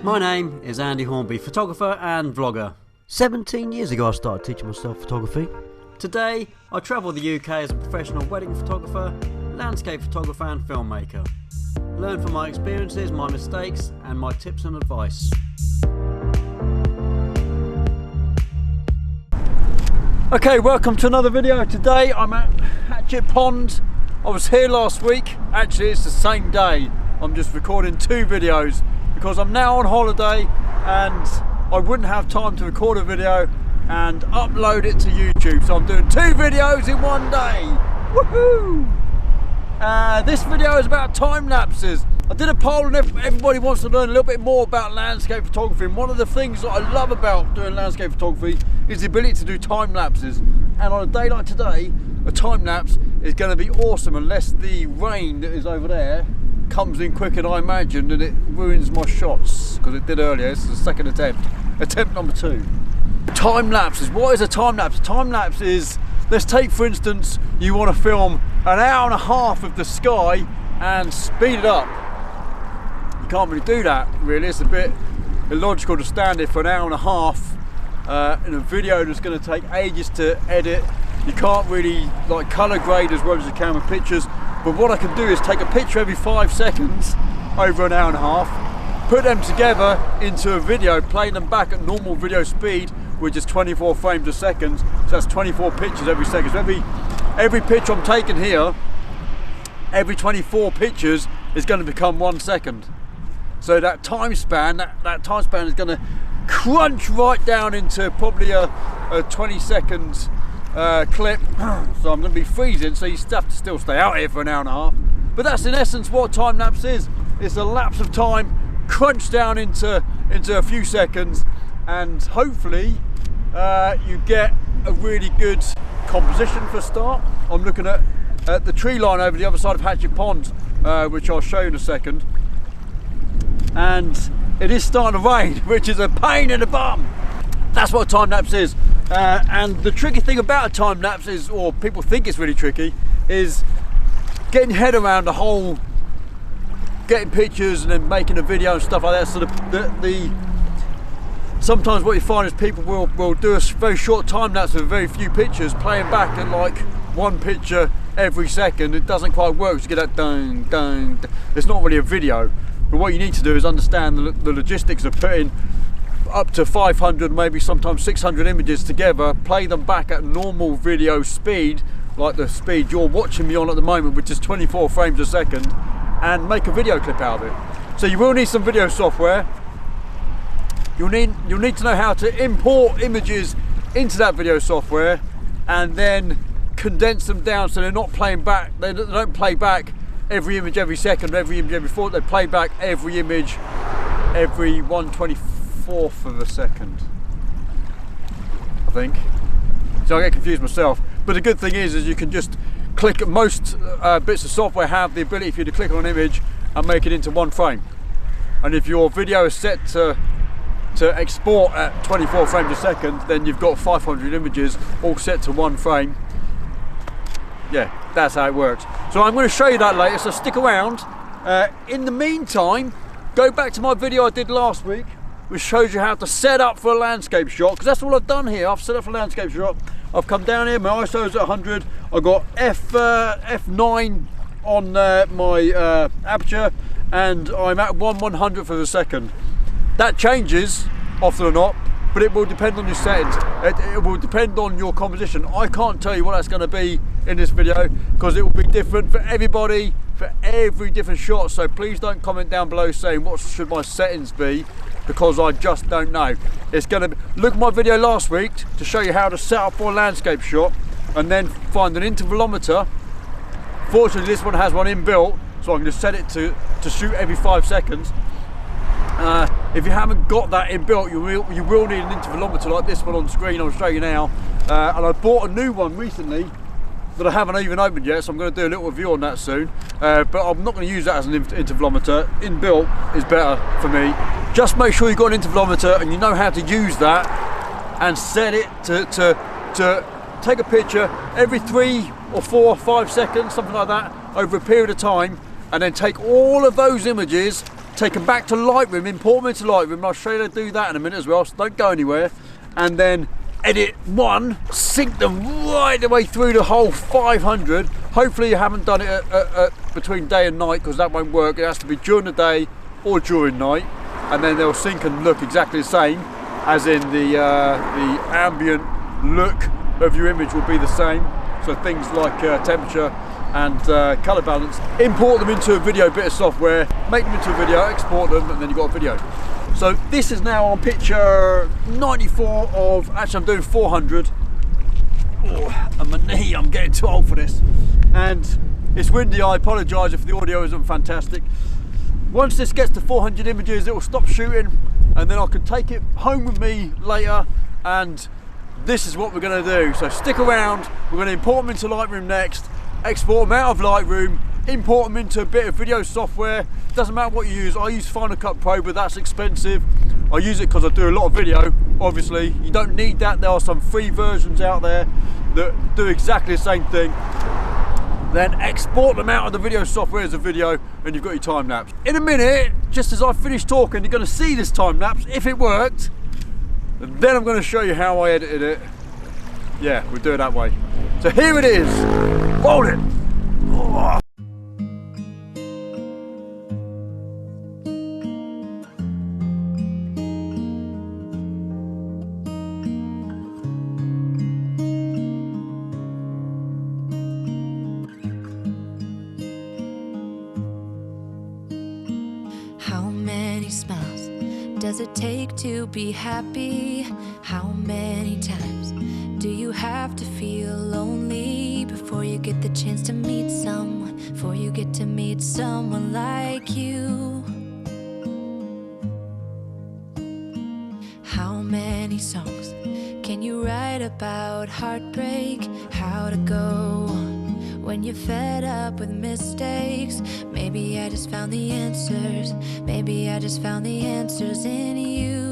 My name is Andy Hornby, photographer and vlogger. 17 years ago I started teaching myself photography. Today I travel the UK as a professional wedding photographer, landscape photographer and filmmaker. Learn from my experiences, my mistakes and my tips and advice. Okay, welcome to another video. Today I'm at Hatchet Pond. I was here last week. Actually it's the same day. I'm just recording two videos because I'm now on holiday and I wouldn't have time to record a video and upload it to YouTube. So I'm doing two videos in one day. Woohoo! This video is about time lapses. I did a poll and everybody wants to learn a little bit more about landscape photography, and one of the things that I love about doing landscape photography is the ability to do time lapses. And on a day like today, a time lapse is going to be awesome unless the rain that is over there comes in quicker than I imagined and it ruins my shots, because it did earlier. This is the second attempt number 2. Time lapses. What is a time lapse? A time lapse is, let's take for instance you want to film an hour and a half of the sky and speed it up. You can't really do that really. It's a bit illogical to stand there for an hour and a half in a video that's going to take ages to edit. You can't really like colour grade as well as you can with pictures. But what I can do is take a picture every 5 seconds over an hour and a half, put them together into a video, play them back at normal video speed, which is 24 frames a second. So that's 24 pictures every second. So every picture I'm taking here, every 24 pictures is going to become 1 second. So that time span, that time span is going to crunch right down into probably a 20 seconds clip. So I'm going to be freezing, so you have to still stay out here for an hour and a half. But that's in essence what a time lapse is. It's a lapse of time crunched down into a few seconds, and hopefully you get a really good composition for a start. I'm looking at the tree line over the other side of Hatchet Pond, which I'll show you in a second. And it is starting to rain, which is a pain in the bum. That's what a time lapse is. And the tricky thing about a time lapse is, or people think it's really tricky, is getting your head around the whole getting pictures and then making a video and stuff like that. So sometimes what you find is people will do a very short time lapse with very few pictures, playing back at like 1 picture every second. It doesn't quite work. You get that dang, dang. It's not really a video. But what you need to do is understand the logistics of putting up to 500, maybe sometimes 600 images together, play them back at normal video speed, like the speed you're watching me on at the moment, which is 24 frames a second, and make a video clip out of it. So you will need some video software. You'll need to know how to import images into that video software and then condense them down so they're not playing back. They don't play back every image every second, every image every thought. They play back every image every 1/24th of a second, I think. So I get confused myself. But the good thing is you can just click. Most bits of software have the ability for you to click on an image and make it into 1 frame. And if your video is set to export at 24 frames a second, then you've got 500 images all set to 1 frame. Yeah, that's how it works. So I'm going to show you that later, so stick around. In the meantime, go back to my video I did last week, which shows you how to set up for a landscape shot, because that's all I've done here. I've set up for a landscape shot. I've come down here, my ISO's at 100. I've got F9 on my aperture, and I'm at 1/100th of a second. That changes often or not, but it will depend on your settings. It will depend on your composition. I can't tell you what that's going to be in this video because it will be different for everybody, for every different shot. So please don't comment down below saying what should my settings be, because I just don't know. It's going to be, look at my video last week to show you how to set up for a landscape shot and then find an intervalometer. Fortunately this one has one inbuilt, so I can just set it to shoot every 5 seconds. If you haven't got that inbuilt, you will need an intervalometer like this one on screen. I'll show you now. And I bought a new one recently that I haven't even opened yet, so I'm going to do a little review on that soon. But I'm not going to use that as an intervalometer. Inbuilt is better for me. Just make sure you've got an intervalometer and you know how to use that, and set it to take a picture every 3 or 4 or 5 seconds, something like that, over a period of time, and then take all of those images take them back to Lightroom, import them into Lightroom. I'll show you how to do that in a minute as well, so don't go anywhere. And then edit one, sync them right the way through the whole 500. Hopefully you haven't done it at between day and night, because that won't work. It has to be during the day or during night, and then they'll sync and look exactly the same, as in the ambient look of your image will be the same. So things like temperature and colour balance. Import them into a video bit of software, make them into a video, export them, and then you've got a video. So this is now on picture 94 of, actually I'm doing 400. Oh, and my knee, I'm getting too old for this. And it's windy, I apologise if the audio isn't fantastic. Once this gets to 400 images, it will stop shooting, and then I can take it home with me later, and this is what we're going to do. So stick around, we're going to import them into Lightroom next, export them out of Lightroom, import them into a bit of video software. Doesn't matter what you use. I use Final Cut Pro, but that's expensive. I use it because I do a lot of video, obviously. You don't need that. There are some free versions out there that do exactly the same thing. Then export them out of the video software as a video, and you've got your time lapse. In a minute, just as I finish talking, you're going to see this time lapse, if it worked. And then I'm going to show you how I edited it. Yeah, we'll do it that way. So here it is. Roll it. Oh. How many smiles does it take to be happy? How many times do you have to feel lonely before you get the chance to meet someone, before you get to meet someone like you? How many songs can you write about heartbreak? How to go on when you're fed up with mistakes? Maybe I just found the answers. Maybe I just found the answers in you.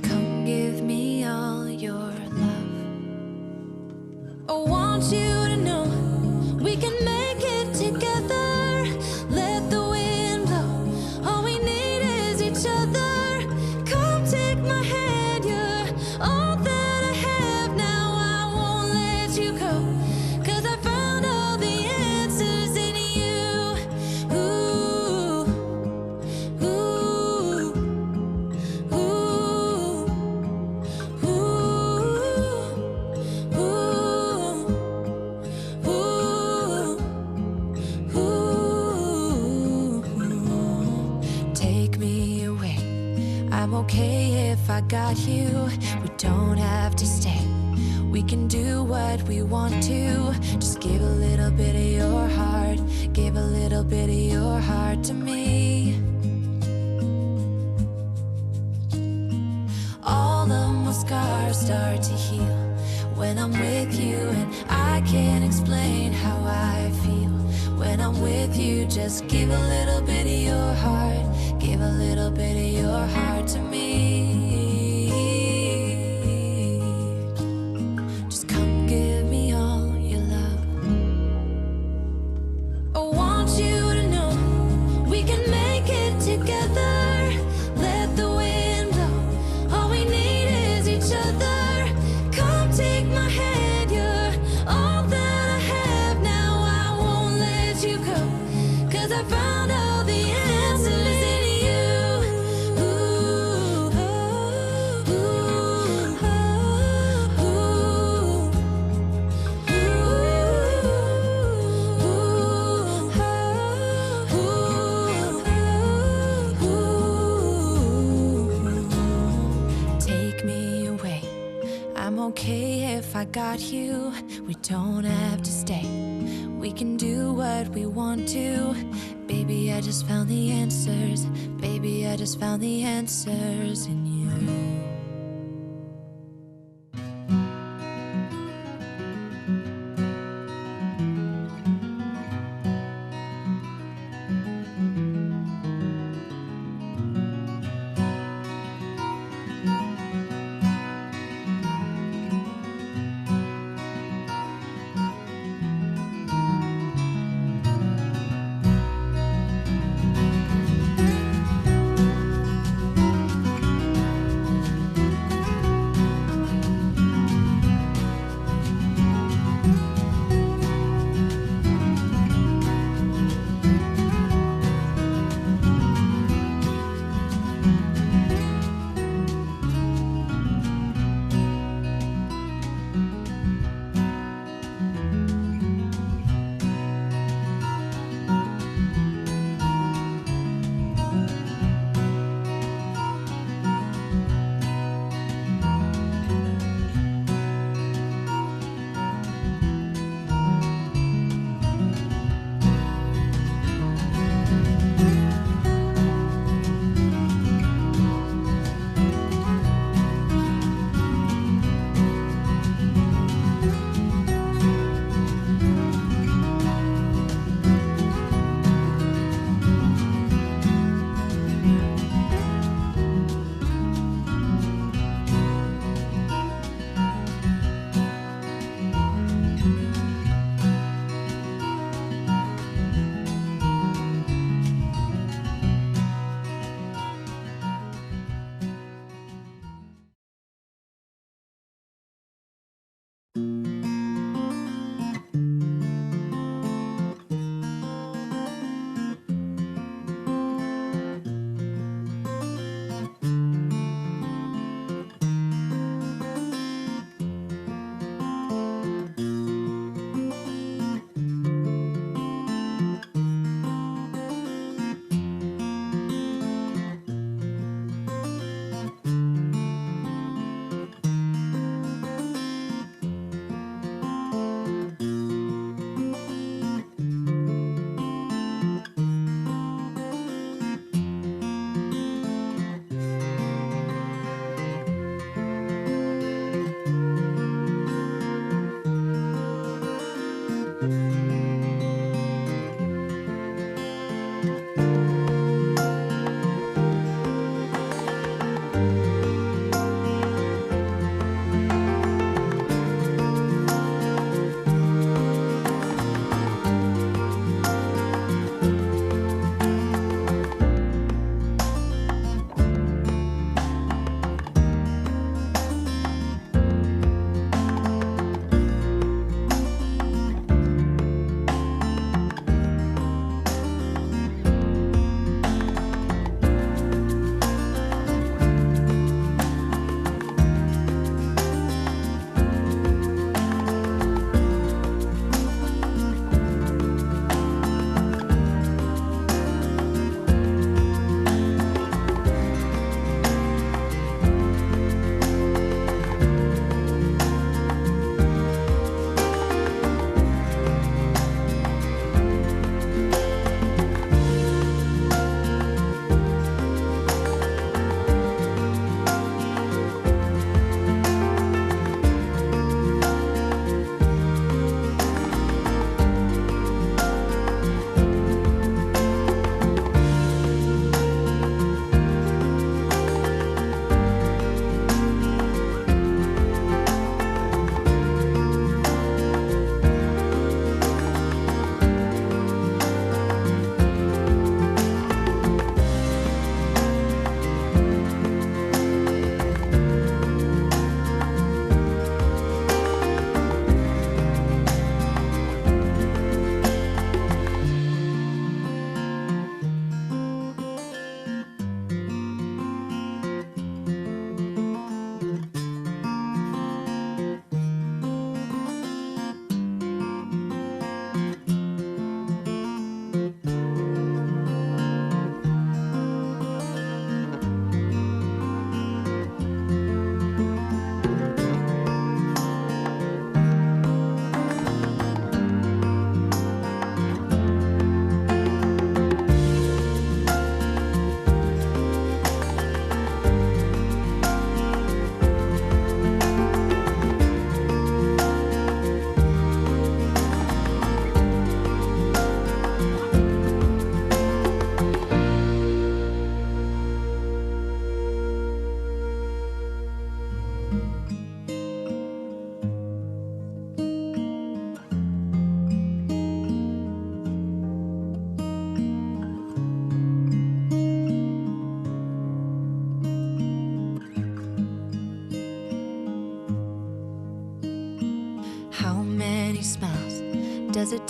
Come give me all your love. I want you to know we can make it together. Let the wind blow. All we need is each other. Come take my hand. You're all that I have now. I won't let you go, 'cause I found all the answers in you. Ooh, ooh, ooh, ooh, ooh. Take me away. I'm okay if I got you. We don't have to stay. We can do what we want to. Just give a little bit of your heart. Give a little bit of your heart to me. All of my scars start to heal when I'm with you, and I can't explain how I feel when I'm with you. Just give a little bit of your heart. Give a little bit of your heart to me. Just come give me all your love. I want you to know we can make it together. Let the wind blow. All we need is each other. Come take my hand. You're all that I have now. I won't let you go, 'cause I found all the answers in you. Ooh, ooh, ooh, ooh. Take me away. I'm okay if I got you. We don't have to stay. We can do what we want to. Baby, I just found the answers. Baby, I just found the answers in you.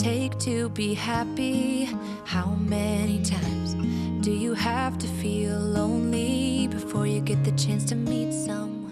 take to be happy? How many times do you have to feel lonely before you get the chance to meet someone?